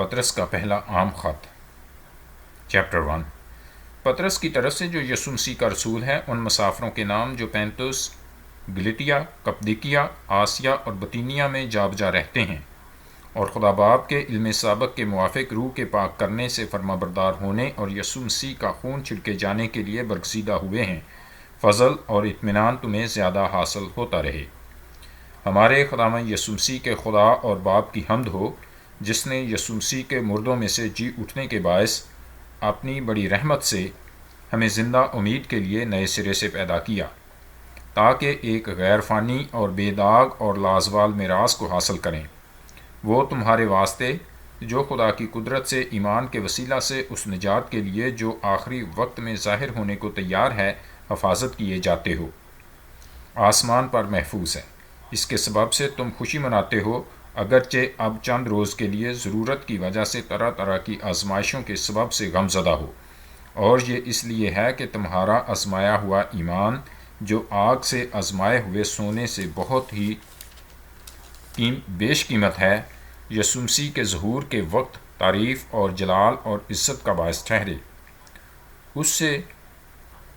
پطرس کا پہلا عام خط چیپٹر 1 پطرس کی طرف سے جو یسوع مسیح کا رسول ہے، ان مسافروں کے نام جو پینتوس، گلٹیا، کپدیکیا، آسیا اور بطینیہ میں جا بجا رہتے ہیں، اور خدا باپ کے علم سابق کے موافق روح کے پاک کرنے سے فرما بردار ہونے اور یسوع مسیح کا خون چھڑکے جانے کے لیے برگزیدہ ہوئے ہیں، فضل اور اطمینان تمہیں زیادہ حاصل ہوتا رہے۔ ہمارے خداوند یسوع مسیح کے خدا اور باپ کی حمد ہو، جس نے یسوع مسیح کے مردوں میں سے جی اٹھنے کے باعث اپنی بڑی رحمت سے ہمیں زندہ امید کے لیے نئے سرے سے پیدا کیا، تاکہ ایک غیر فانی اور بے داغ اور لازوال میراث کو حاصل کریں۔ وہ تمہارے واسطے جو خدا کی قدرت سے ایمان کے وسیلہ سے اس نجات کے لیے جو آخری وقت میں ظاہر ہونے کو تیار ہے حفاظت کیے جاتے ہو، آسمان پر محفوظ ہے۔ اس کے سبب سے تم خوشی مناتے ہو، اگرچہ اب چند روز کے لیے ضرورت کی وجہ سے طرح طرح کی آزمائشوں کے سبب سے غم زدہ ہو، اور یہ اس لیے ہے کہ تمہارا آزمایا ہوا ایمان جو آگ سے آزمائے ہوئے سونے سے بہت ہی بیش قیمت ہے، یسوع مسیح کے ظہور کے وقت تعریف اور جلال اور عزت کا باعث ٹھہرے۔ اس سے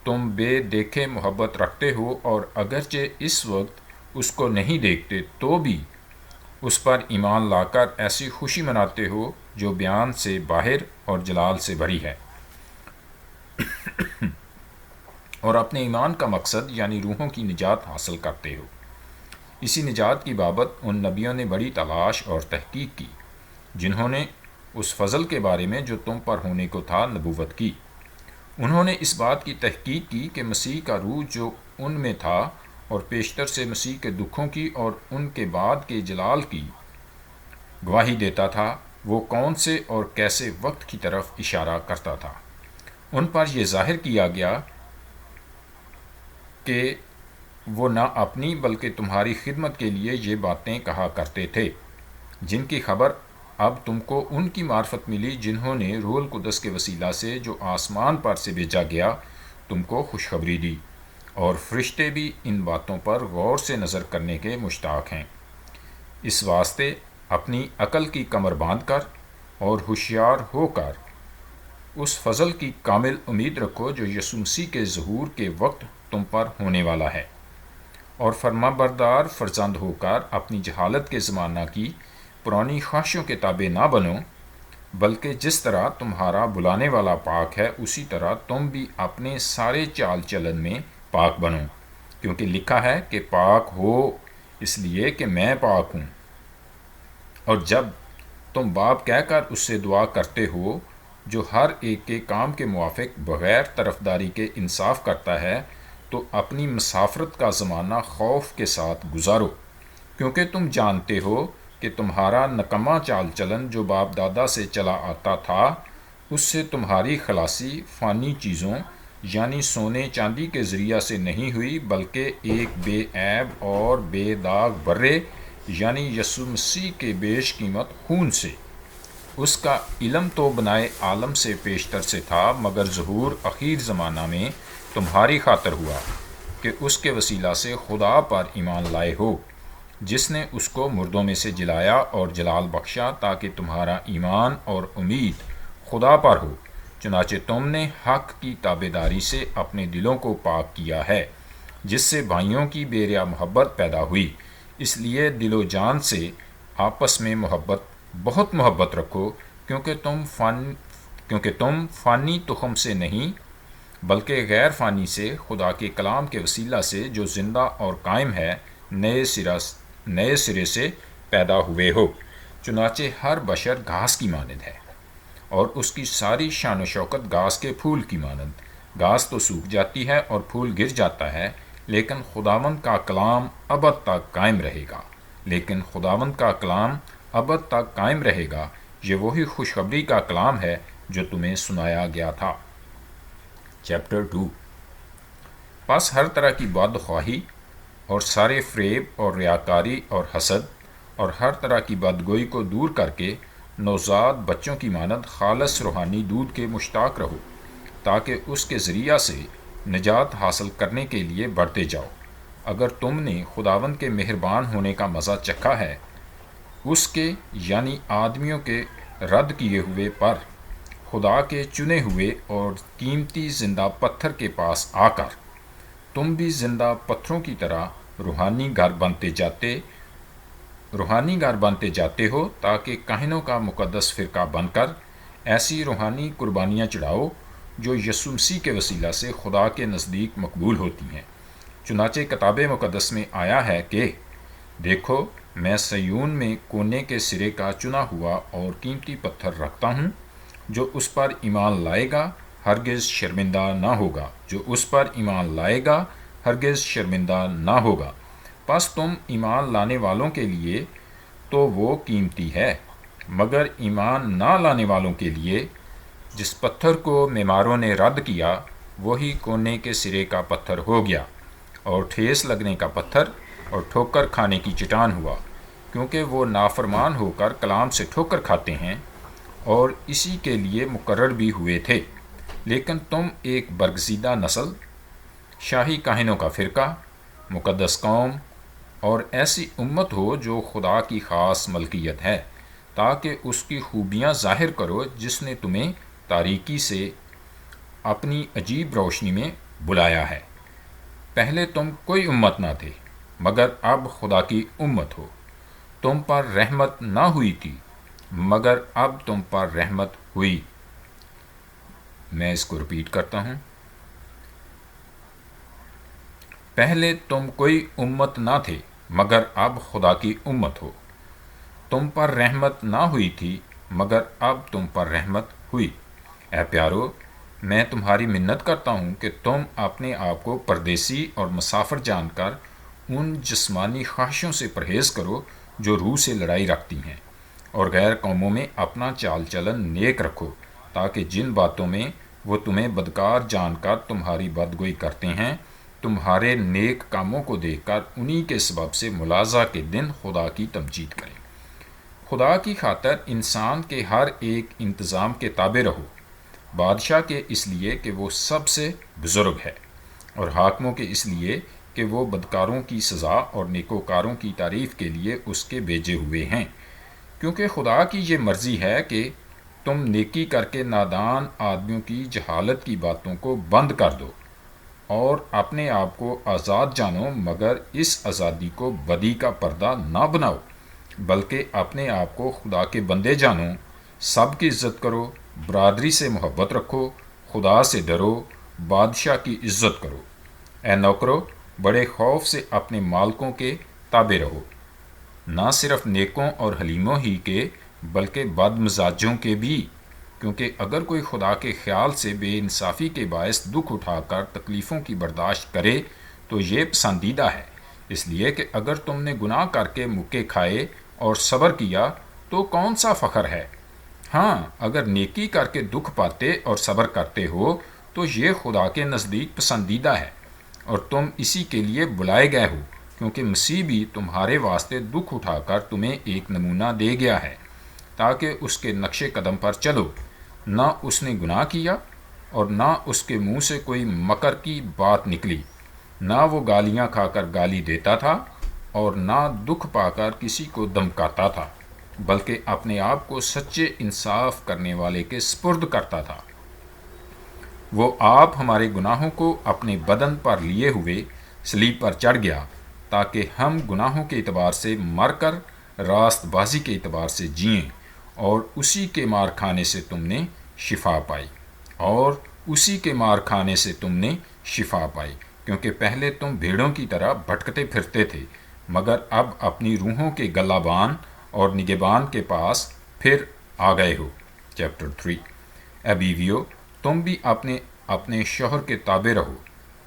تم بے دیکھے محبت رکھتے ہو، اور اگرچہ اس وقت اس کو نہیں دیکھتے تو بھی اس پر ایمان لا کر ایسی خوشی مناتے ہو جو بیان سے باہر اور جلال سے بھری ہے، اور اپنے ایمان کا مقصد یعنی روحوں کی نجات حاصل کرتے ہو۔ اسی نجات کی بابت ان نبیوں نے بڑی تلاش اور تحقیق کی، جنہوں نے اس فضل کے بارے میں جو تم پر ہونے کو تھا نبوت کی۔ انہوں نے اس بات کی تحقیق کی کہ مسیح کا روح جو ان میں تھا اور پیشتر سے مسیح کے دکھوں کی اور ان کے بعد کے جلال کی گواہی دیتا تھا، وہ کون سے اور کیسے وقت کی طرف اشارہ کرتا تھا۔ ان پر یہ ظاہر کیا گیا کہ وہ نہ اپنی بلکہ تمہاری خدمت کے لیے یہ باتیں کہا کرتے تھے، جن کی خبر اب تم کو ان کی معرفت ملی جنہوں نے روح القدس کے وسیلہ سے جو آسمان پر سے بھیجا گیا تم کو خوشخبری دی، اور فرشتے بھی ان باتوں پر غور سے نظر کرنے کے مشتاق ہیں۔ اس واسطے اپنی عقل کی کمر باندھ کر اور ہوشیار ہو کر اس فضل کی کامل امید رکھو جو یسوع مسیح کے ظہور کے وقت تم پر ہونے والا ہے، اور فرما بردار فرزند ہو کر اپنی جہالت کے زمانہ کی پرانی خواہشوں کے تابع نہ بنو، بلکہ جس طرح تمہارا بلانے والا پاک ہے اسی طرح تم بھی اپنے سارے چال چلن میں پاک بنو، کیونکہ لکھا ہے کہ پاک ہو اس لیے کہ میں پاک ہوں۔ اور جب تم باپ کہہ کر اس سے دعا کرتے ہو جو ہر ایک کے کام کے موافق بغیر طرفداری کے انصاف کرتا ہے، تو اپنی مسافرت کا زمانہ خوف کے ساتھ گزارو، کیونکہ تم جانتے ہو کہ تمہارا نکما چال چلن جو باپ دادا سے چلا آتا تھا، اس سے تمہاری خلاصی فانی چیزوں یعنی سونے چاندی کے ذریعہ سے نہیں ہوئی، بلکہ ایک بے عیب اور بے داغ برے یعنی یسوع مسیح کے بیش قیمت خون سے۔ اس کا علم تو بنائے عالم سے پیشتر سے تھا، مگر ظہور اخیر زمانہ میں تمہاری خاطر ہوا کہ اس کے وسیلہ سے خدا پر ایمان لائے ہو، جس نے اس کو مردوں میں سے جلایا اور جلال بخشا، تاکہ تمہارا ایمان اور امید خدا پر ہو۔ چنانچہ تم نے حق کی تابعداری سے اپنے دلوں کو پاک کیا ہے، جس سے بھائیوں کی بے ریا محبت پیدا ہوئی۔ اس لیے دل و جان سے آپس میں بہت محبت رکھو، کیونکہ تم فانی تخم سے نہیں بلکہ غیر فانی سے خدا کے کلام کے وسیلہ سے جو زندہ اور قائم ہے نئے سرے سے پیدا ہوئے ہو۔ چنانچہ ہر بشر گھاس کی مانند ہے، اور اس کی ساری شان و شوکت گھاس کے پھول کی مانند۔ گھاس تو سوکھ جاتی ہے اور پھول گر جاتا ہے، لیکن خداوند کا کلام ابد تک قائم رہے گا۔ یہ وہی خوشخبری کا کلام ہے جو تمہیں سنایا گیا تھا۔ چیپٹر 2 پس ہر طرح کی بدخواہی اور سارے فریب اور ریاکاری اور حسد اور ہر طرح کی بدگوئی کو دور کر کے نوزاد بچوں کی مانند خالص روحانی دودھ کے مشتاق رہو، تاکہ اس کے ذریعہ سے نجات حاصل کرنے کے لیے بڑھتے جاؤ۔ اگر تم نے خداوند کے مہربان ہونے کا مزہ چکھا ہے، اس کے یعنی آدمیوں کے رد کیے ہوئے پر خدا کے چنے ہوئے اور قیمتی زندہ پتھر کے پاس آ کر تم بھی زندہ پتھروں کی طرح روحانی گھر بنتے جاتے ہو، تاکہ کاہنوں کا مقدس فرقہ بن کر ایسی روحانی قربانیاں چڑھاؤ جو یسوع مسیح کے وسیلہ سے خدا کے نزدیک مقبول ہوتی ہیں۔ چنانچہ کتاب مقدس میں آیا ہے کہ دیکھو، میں سیون میں کونے کے سرے کا چنا ہوا اور قیمتی پتھر رکھتا ہوں، جو اس پر ایمان لائے گا ہرگز شرمندہ نہ ہوگا، جو اس پر ایمان لائے گا ہرگز شرمندہ نہ ہوگا۔ پس تم ایمان لانے والوں کے لیے تو وہ قیمتی ہے، مگر ایمان نہ لانے والوں کے لیے جس پتھر کو معماروں نے رد کیا وہی کونے کے سرے کا پتھر ہو گیا اور ٹھیس لگنے کا پتھر اور ٹھوکر کھانے کی چٹان ہوا، کیونکہ وہ نافرمان ہو کر کلام سے ٹھوکر کھاتے ہیں اور اسی کے لیے مقرر بھی ہوئے تھے۔ لیکن تم ایک برگزیدہ نسل، شاہی کاہنوں کا فرقہ، مقدس قوم اور ایسی امت ہو جو خدا کی خاص ملکیت ہے، تاکہ اس کی خوبیاں ظاہر کرو جس نے تمہیں تاریکی سے اپنی عجیب روشنی میں بلایا ہے۔ پہلے تم کوئی امت نہ تھے، مگر اب خدا کی امت ہو۔ تم پر رحمت نہ ہوئی تھی، مگر اب تم پر رحمت ہوئی۔ میں اس کو ریپیٹ کرتا ہوں۔ پہلے تم کوئی امت نہ تھے، مگر اب خدا کی امت ہو۔ تم پر رحمت نہ ہوئی تھی، مگر اب تم پر رحمت ہوئی۔ اے پیارو، میں تمہاری منت کرتا ہوں کہ تم اپنے آپ کو پردیسی اور مسافر جان کر ان جسمانی خواہشوں سے پرہیز کرو جو روح سے لڑائی رکھتی ہیں، اور غیر قوموں میں اپنا چال چلن نیک رکھو، تاکہ جن باتوں میں وہ تمہیں بدکار جان کر تمہاری بدگوئی کرتے ہیں، تمہارے نیک کاموں کو دیکھ کر انہی کے سبب سے ملاحظہ کے دن خدا کی تمجید کریں۔ خدا کی خاطر انسان کے ہر ایک انتظام کے تابع رہو، بادشاہ کے اس لیے کہ وہ سب سے بزرگ ہے، اور حاکموں کے اس لیے کہ وہ بدکاروں کی سزا اور نیکوکاروں کی تعریف کے لیے اس کے بھیجے ہوئے ہیں، کیونکہ خدا کی یہ مرضی ہے کہ تم نیکی کر کے نادان آدمیوں کی جہالت کی باتوں کو بند کر دو اور اپنے آپ کو آزاد جانو، مگر اس آزادی کو بدی کا پردہ نہ بناؤ، بلکہ اپنے آپ کو خدا کے بندے جانو۔ سب کی عزت کرو، برادری سے محبت رکھو، خدا سے ڈرو، بادشاہ کی عزت کرو۔ اے نوکرو، بڑے خوف سے اپنے مالکوں کے تابع رہو، نہ صرف نیکوں اور حلیموں ہی کے بلکہ بد مزاجوں کے بھی، کیونکہ اگر کوئی خدا کے خیال سے بے انصافی کے باعث دکھ اٹھا کر تکلیفوں کی برداشت کرے تو یہ پسندیدہ ہے، اس لیے کہ اگر تم نے گناہ کر کے مکے کھائے اور صبر کیا تو کون سا فخر ہے؟ ہاں، اگر نیکی کر کے دکھ پاتے اور صبر کرتے ہو تو یہ خدا کے نزدیک پسندیدہ ہے، اور تم اسی کے لیے بلائے گئے ہو، کیونکہ مسیح بھی تمہارے واسطے دکھ اٹھا کر تمہیں ایک نمونہ دے گیا ہے، تاکہ اس کے نقش قدم پر چلو۔ نہ اس نے گناہ کیا اور نہ اس کے منہ سے کوئی مکر کی بات نکلی، نہ وہ گالیاں کھا کر گالی دیتا تھا اور نہ دکھ پا کر کسی کو دمکاتا تھا، بلکہ اپنے آپ کو سچے انصاف کرنے والے کے سپرد کرتا تھا۔ وہ آپ ہمارے گناہوں کو اپنے بدن پر لیے ہوئے صلیب پر چڑھ گیا، تاکہ ہم گناہوں کے اعتبار سے مر کر راست بازی کے اعتبار سے جئیں، اور اسی کے مار کھانے سے تم نے شفا پائی، کیونکہ پہلے تم بھیڑوں کی طرح بھٹکتے پھرتے تھے، مگر اب اپنی روحوں کے گلہ بان اور نگہبان کے پاس پھر آ گئے ہو۔ چیپٹر 3۔ اے بیویو، تم بھی اپنے شوہر کے تابع رہو،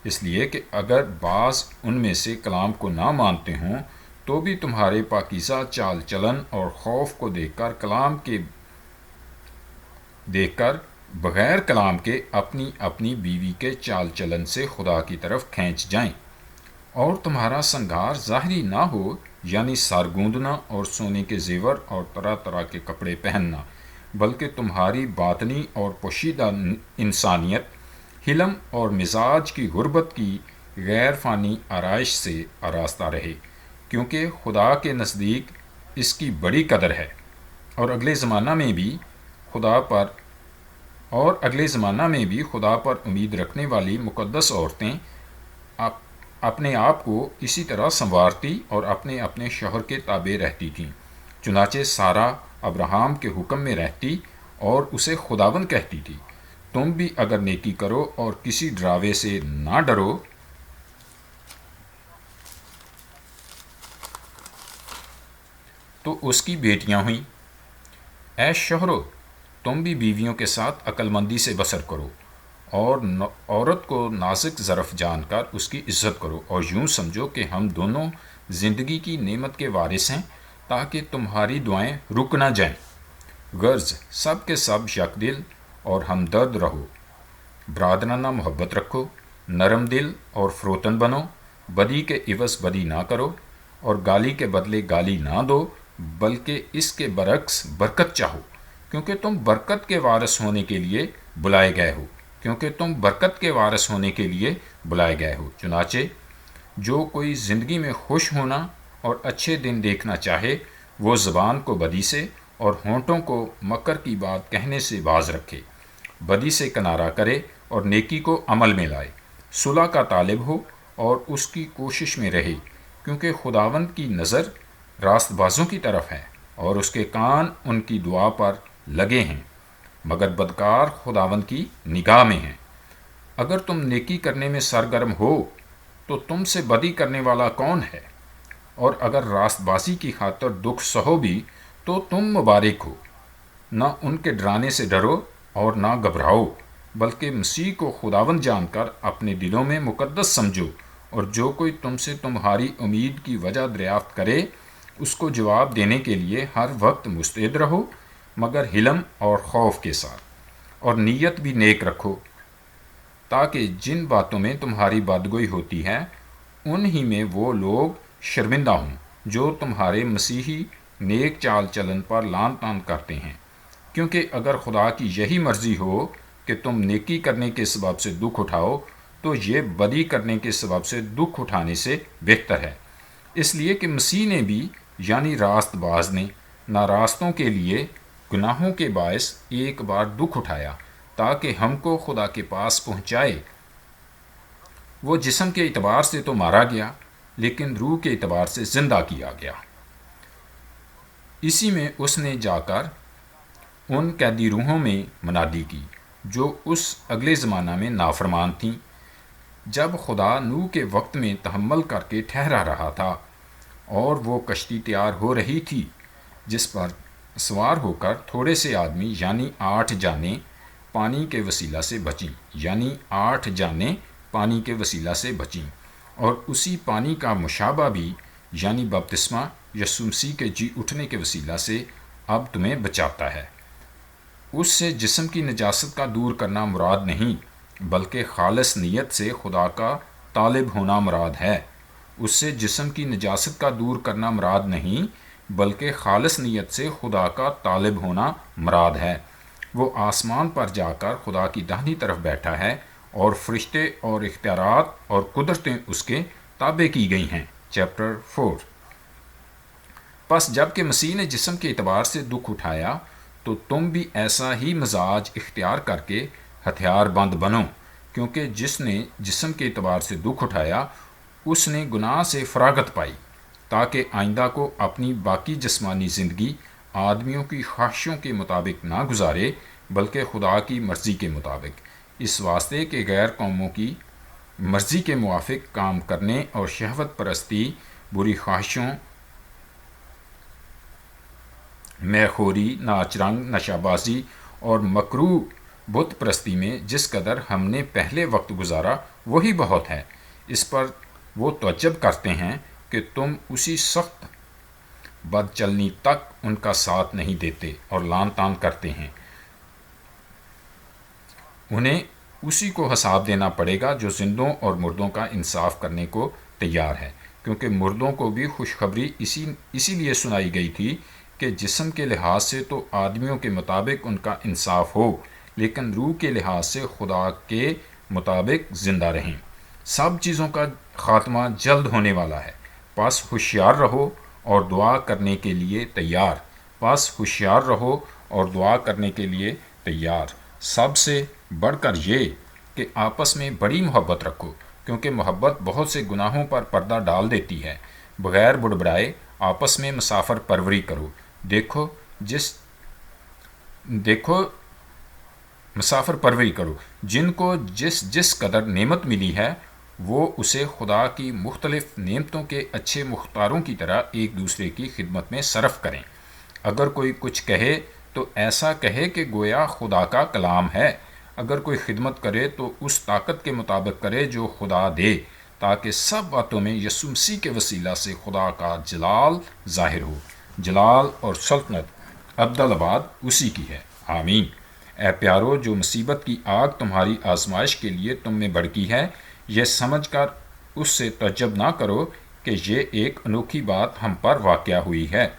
اس لیے کہ اگر بعض ان میں سے کلام کو نہ مانتے ہوں تو بھی تمہارے پاکیزہ چال چلن اور خوف کو دیکھ کر بغیر کلام کے اپنی اپنی بیوی کے چال چلن سے خدا کی طرف کھینچ جائیں، اور تمہارا سنگار ظاہری نہ ہو، یعنی سر گوندنا اور سونے کے زیور اور طرح طرح کے کپڑے پہننا، بلکہ تمہاری باطنی اور پوشیدہ انسانیت حلم اور مزاج کی غربت کی غیر فانی آرائش سے آراستہ رہے، کیونکہ خدا کے نزدیک اس کی بڑی قدر ہے۔ اور اگلے زمانہ میں بھی خدا پر امید رکھنے والی مقدس عورتیں اپنے آپ کو اسی طرح سنوارتی اور اپنے اپنے شوہر کے تابع رہتی تھیں۔ چنانچہ سارہ ابراہم کے حکم میں رہتی اور اسے خداوند کہتی تھی، تم بھی اگر نیکی کرو اور کسی ڈراوے سے نہ ڈرو تو اس کی بیٹیاں ہوئیں۔ اے شوہرو، تم بھی بیویوں کے ساتھ عقل مندی سے بسر کرو اور عورت کو نازک ظرف جان کر اس کی عزت کرو، اور یوں سمجھو کہ ہم دونوں زندگی کی نعمت کے وارث ہیں، تاکہ تمہاری دعائیں رک نہ جائیں۔ غرض سب کے سب یک دل اور ہمدرد رہو، برادرانہ محبت رکھو، نرم دل اور فروتن بنو، بدی کے عوض بدی نہ کرو اور گالی کے بدلے گالی نہ دو، بلکہ اس کے برعکس برکت چاہو، کیونکہ تم برکت کے وارث ہونے کے لیے بلائے گئے ہو۔ چنانچہ جو کوئی زندگی میں خوش ہونا اور اچھے دن دیکھنا چاہے، وہ زبان کو بدی سے اور ہونٹوں کو مکر کی بات کہنے سے باز رکھے، بدی سے کنارہ کرے اور نیکی کو عمل میں لائے، صلح کا طالب ہو اور اس کی کوشش میں رہے، کیونکہ خداوند کی نظر راست بازوں کی طرف ہے اور اس کے کان ان کی دعا پر لگے ہیں، مگر بدکار خداوند کی نگاہ میں ہیں۔ اگر تم نیکی کرنے میں سرگرم ہو تو تم سے بدی کرنے والا کون ہے؟ اور اگر راست بازی کی خاطر دکھ سہو بھی تو تم مبارک ہو۔ نہ ان کے ڈرانے سے ڈرو اور نہ گھبراؤ، بلکہ مسیح کو خداوند جان کر اپنے دلوں میں مقدس سمجھو، اور جو کوئی تم سے تمہاری امید کی وجہ دریافت کرے اس کو جواب دینے کے لیے ہر وقت مستعد رہو، مگر حلم اور خوف کے ساتھ، اور نیت بھی نیک رکھو، تاکہ جن باتوں میں تمہاری بدگوئی ہوتی ہے انہی میں وہ لوگ شرمندہ ہوں جو تمہارے مسیحی نیک چال چلن پر لان تان کرتے ہیں۔ کیونکہ اگر خدا کی یہی مرضی ہو کہ تم نیکی کرنے کے سبب سے دکھ اٹھاؤ تو یہ بدی کرنے کے سبب سے دکھ اٹھانے سے بہتر ہے، اس لیے کہ مسیح نے بھی یعنی راست باز نے ناراستوں کے لیے گناہوں کے باعث ایک بار دکھ اٹھایا تاکہ ہم کو خدا کے پاس پہنچائے۔ وہ جسم کے اعتبار سے تو مارا گیا لیکن روح کے اعتبار سے زندہ کیا گیا۔ اسی میں اس نے جا کر ان قیدی روحوں میں منادی کی جو اس اگلے زمانہ میں نافرمان تھیں، جب خدا نوح کے وقت میں تحمل کر کے ٹھہرا رہا تھا اور وہ کشتی تیار ہو رہی تھی جس پر سوار ہو کر تھوڑے سے آدمی یعنی 8 جانیں پانی کے وسیلہ سے بچیں، اور اسی پانی کا مشابہ بھی یعنی بپتسمہ یسوع مسیح کے جی اٹھنے کے وسیلہ سے اب تمہیں بچاتا ہے۔ اس سے جسم کی نجاست کا دور کرنا مراد نہیں، بلکہ خالص نیت سے خدا کا طالب ہونا مراد ہے۔ اس سے جسم کی نجاست کا دور کرنا مراد نہیں، بلکہ خالص نیت سے خدا کا طالب ہونا مراد ہے۔ وہ آسمان پر جا کر خدا کی داہنی طرف بیٹھا ہے اور فرشتے اور اختیارات اور قدرتیں اس کے تابع کی گئی ہیں۔ چیپٹر 4۔ پس جب کہ مسیح نے جسم کے اعتبار سے دکھ اٹھایا تو تم بھی ایسا ہی مزاج اختیار کر کے ہتھیار بند بنو، کیونکہ جس نے جسم کے اعتبار سے دکھ اٹھایا اس نے گناہ سے فراغت پائی، تاکہ آئندہ کو اپنی باقی جسمانی زندگی آدمیوں کی خواہشوں کے مطابق نہ گزارے بلکہ خدا کی مرضی کے مطابق، اس واسطے کہ غیر قوموں کی مرضی کے موافق کام کرنے اور شہوت پرستی، بری خواہشوں، میخوری، ناچ رنگ، نشہ بازی اور مکروہ بت پرستی میں جس قدر ہم نے پہلے وقت گزارا وہی بہت ہے۔ اس پر وہ تعجب کرتے ہیں کہ تم اسی سخت بد چلنی تک ان کا ساتھ نہیں دیتے اور لان تان کرتے ہیں۔ انہیں اسی کو حساب دینا پڑے گا جو زندوں اور مردوں کا انصاف کرنے کو تیار ہے، کیونکہ مردوں کو بھی خوشخبری اسی لیے سنائی گئی تھی کہ جسم کے لحاظ سے تو آدمیوں کے مطابق ان کا انصاف ہو، لیکن روح کے لحاظ سے خدا کے مطابق زندہ رہیں۔ سب چیزوں کا خاتمہ جلد ہونے والا ہے، پس ہوشیار رہو اور دعا کرنے کے لیے تیار، بس ہوشیار رہو اور دعا کرنے کے لیے تیار۔ سب سے بڑھ کر یہ کہ آپس میں بڑی محبت رکھو، کیونکہ محبت بہت سے گناہوں پر پردہ ڈال دیتی ہے۔ بغیر بڑبڑائے آپس میں مسافر پروری کرو۔ دیکھو مسافر پروری کرو، جن کو جس قدر نعمت ملی ہے وہ اسے خدا کی مختلف نعمتوں کے اچھے مختاروں کی طرح ایک دوسرے کی خدمت میں صرف کریں۔ اگر کوئی کچھ کہے تو ایسا کہے کہ گویا خدا کا کلام ہے۔ اگر کوئی خدمت کرے تو اس طاقت کے مطابق کرے جو خدا دے، تاکہ سب باتوں میں یسوع مسیح کے وسیلہ سے خدا کا جلال ظاہر ہو۔ جلال اور سلطنت ابدالآباد اسی کی ہے، آمین۔ اے پیارو، جو مصیبت کی آگ تمہاری آزمائش کے لیے تم میں بڑکی ہے، یہ سمجھ کر اس سے تعجب نہ کرو کہ یہ ایک انوکھی بات ہم پر واقع ہوئی ہے،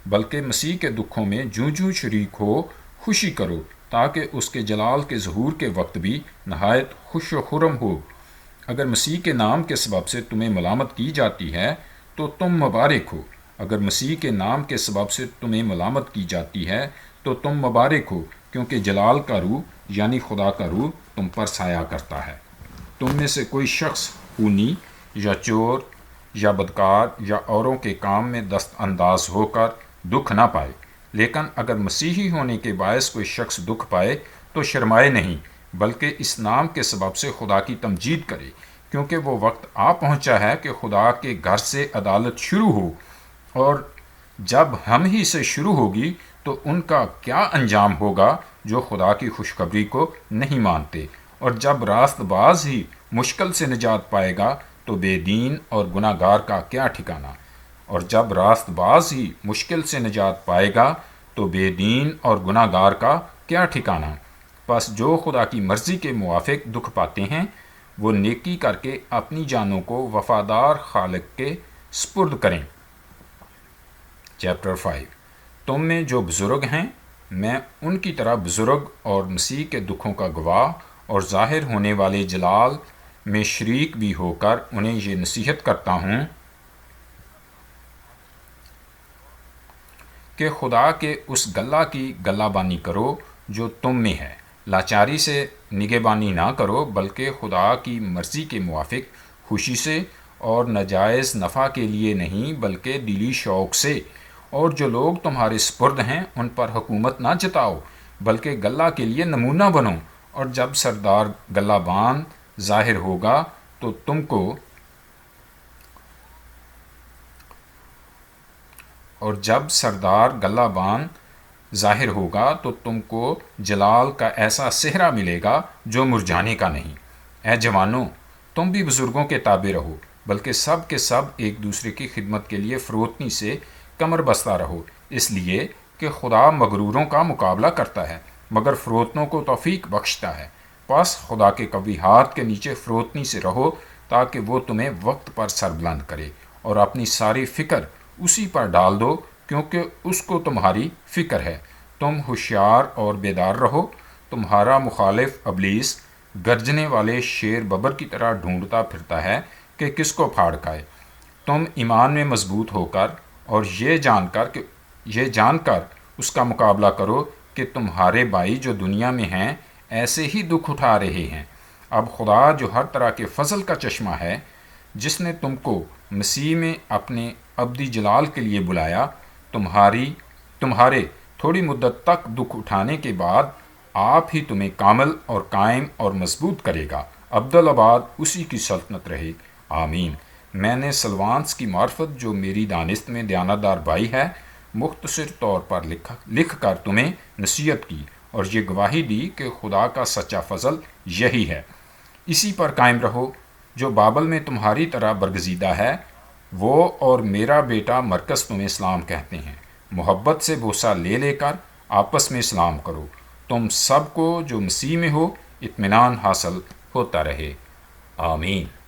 بلکہ مسیح کے دکھوں میں جوں شریک ہو خوشی کرو، تاکہ اس کے جلال کے ظہور کے وقت بھی نہایت خوش و خرم ہو۔ اگر مسیح کے نام کے سبب سے تمہیں ملامت کی جاتی ہے تو تم مبارک ہو۔ اگر مسیح کے نام کے سبب سے تمہیں ملامت کی جاتی ہے تو تم مبارک ہو، کیونکہ جلال کا روح یعنی خدا کا روح تم پر سایہ کرتا ہے۔ تم میں سے کوئی شخص خونی یا چور یا بدکار یا اوروں کے کام میں دست انداز ہو کر دکھ نہ پائے، لیکن اگر مسیحی ہونے کے باعث کوئی شخص دکھ پائے تو شرمائے نہیں، بلکہ اس نام کے سبب سے خدا کی تمجید کرے، کیونکہ وہ وقت آ پہنچا ہے کہ خدا کے گھر سے عدالت شروع ہو، اور جب ہم ہی سے شروع ہوگی تو ان کا کیا انجام ہوگا جو خدا کی خوشخبری کو نہیں مانتے۔ اور جب راست باز ہی مشکل سے نجات پائے گا تو بے دین اور گناہ گار کا کیا ٹھکانہ۔ اور جب راست باز ہی مشکل سے نجات پائے گا تو بے دین اور گناہ گار کا کیا ٹھکانہ۔ پس جو خدا کی مرضی کے موافق دکھ پاتے ہیں وہ نیکی کر کے اپنی جانوں کو وفادار خالق کے سپرد کریں۔ چیپٹر 5۔ تم میں جو بزرگ ہیں میں ان کی طرح بزرگ اور مسیح کے دکھوں کا گواہ اور ظاہر ہونے والے جلال میں شریک بھی ہو کر انہیں یہ نصیحت کرتا ہوں کہ خدا کے اس گلہ کی گلہ بانی کرو جو تم میں ہے۔ لاچاری سے نگہبانی نہ کرو، بلکہ خدا کی مرضی کے موافق خوشی سے، اور ناجائز نفع کے لیے نہیں بلکہ دلی شوق سے۔ اور جو لوگ تمہارے سپرد ہیں ان پر حکومت نہ جتاؤ، بلکہ گلہ کے لیے نمونہ بنو۔ اور جب سردار گلہ بان ظاہر ہوگا تو تم کو جلال کا ایسا صحرا ملے گا جو مرجھانے کا نہیں۔ اے جوانوں، تم بھی بزرگوں کے تابع رہو، بلکہ سب کے سب ایک دوسرے کی خدمت کے لیے فروتنی سے کمر بستہ رہو، اس لیے کہ خدا مغروروں کا مقابلہ کرتا ہے مگر فروتنوں کو توفیق بخشتا ہے۔ پس خدا کے قوی ہاتھ کے نیچے فروتنی سے رہو، تاکہ وہ تمہیں وقت پر سربلند کرے، اور اپنی ساری فکر اسی پر ڈال دو، کیونکہ اس کو تمہاری فکر ہے۔ تم ہوشیار اور بیدار رہو۔ تمہارا مخالف ابلیس گرجنے والے شیر ببر کی طرح ڈھونڈتا پھرتا ہے کہ کس کو پھاڑ کھائے۔ تم ایمان میں مضبوط ہو کر اور یہ جان کر اس کا مقابلہ کرو کہ تمہارے بھائی جو دنیا میں ہیں ایسے ہی دکھ اٹھا رہے ہیں۔ اب خدا جو ہر طرح کے فضل کا چشمہ ہے، جس نے تم کو مسیح میں اپنے ابدی جلال کے لیے بلایا، تمہارے تھوڑی مدت تک دکھ اٹھانے کے بعد آپ ہی تمہیں کامل اور قائم اور مضبوط کرے گا۔ ابدالآباد اسی کی سلطنت رہے، آمین۔ میں نے سلوانس کی معرفت جو میری دانست میں دیانتدار بھائی ہے مختصر طور پر لکھ کر تمہیں نصیحت کی، اور یہ گواہی دی کہ خدا کا سچا فضل یہی ہے۔ اسی پر قائم رہو۔ جو بابل میں تمہاری طرح برگزیدہ ہے، وہ اور میرا بیٹا مرکز تمہیں سلام کہتے ہیں۔ محبت سے بوسہ لے لے کر آپس میں سلام کرو۔ تم سب کو جو مسیح میں ہو اطمینان حاصل ہوتا رہے، آمین۔